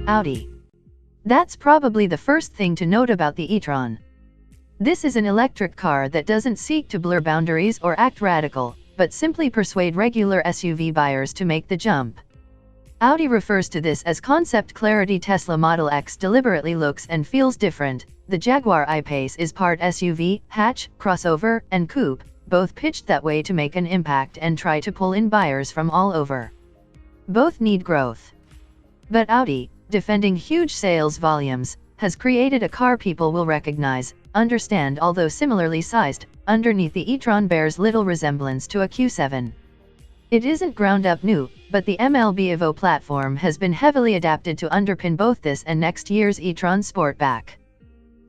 Audi. That's probably the first thing to note about the e-tron. This is an electric car that doesn't seek to blur boundaries or act radical, but simply persuade regular SUV buyers to make the jump. Audi refers to this as concept clarity. Tesla Model X deliberately looks and feels different. The Jaguar I-Pace is part SUV, hatch, crossover, and coupe, both pitched that way to make an impact and try to pull in buyers from all over. Both need growth. But Audi, defending huge sales volumes, has created a car people will recognize, understand. Although similarly sized, underneath the e-tron bears little resemblance to a Q7. It isn't ground-up new, but the MLB Evo platform has been heavily adapted to underpin both this and next year's e-tron Sportback.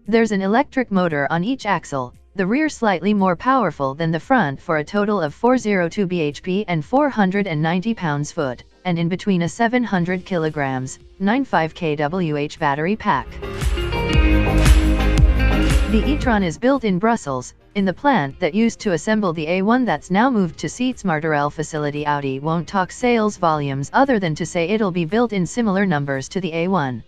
There's an electric motor on each axle, the rear slightly more powerful than the front for a total of 402 bhp and 490 pounds-foot, and in between a 700 kilograms, 95 kWh battery pack. The e-tron is built in Brussels, in the plant that used to assemble the A1 that's now moved to Seats Martorell facility. Audi won't talk sales volumes other than to say it'll be built in similar numbers to the A1.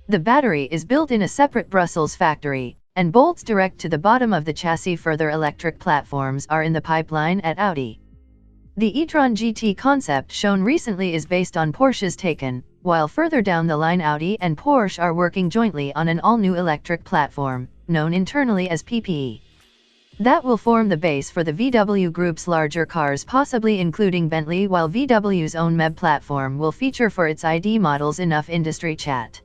The battery is built in a separate Brussels factory, and bolts direct to the bottom of the chassis. Further electric platforms are in the pipeline at Audi. The e-tron GT concept shown recently is based on Porsche's Taycan, while further down the line Audi and Porsche are working jointly on an all-new electric platform, known internally as PPE. That will form the base for the VW Group's larger cars, possibly including Bentley, while VW's own MEB platform will feature for its ID models. Enough industry chat.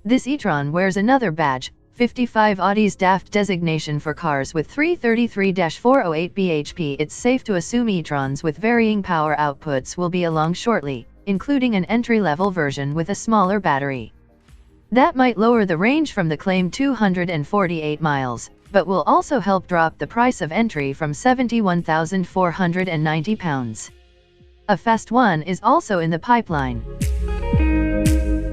This e-tron wears another badge, 55 Audi's DAFT designation for cars with 333-408 bhp. It's safe to assume e-trons with varying power outputs will be along shortly, including an entry-level version with a smaller battery. That might lower the range from the claimed 248 miles, but will also help drop the price of entry from £71,490. A fast one is also in the pipeline.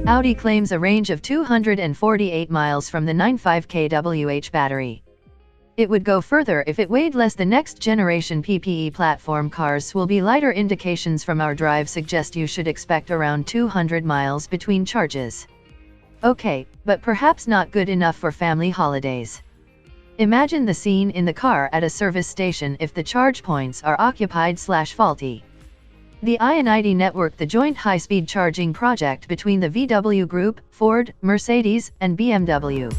Audi claims a range of 248 miles from the 95 kWh battery. It would go further if it weighed less. The next generation PPE platform cars will be lighter. Indications from our drive suggest you should expect around 200 miles between charges. Okay, but perhaps not good enough for family holidays. Imagine the scene in the car at a service station if the charge points are occupied/faulty. The INID network, the joint high-speed charging project between the VW Group, Ford, Mercedes, and BMW.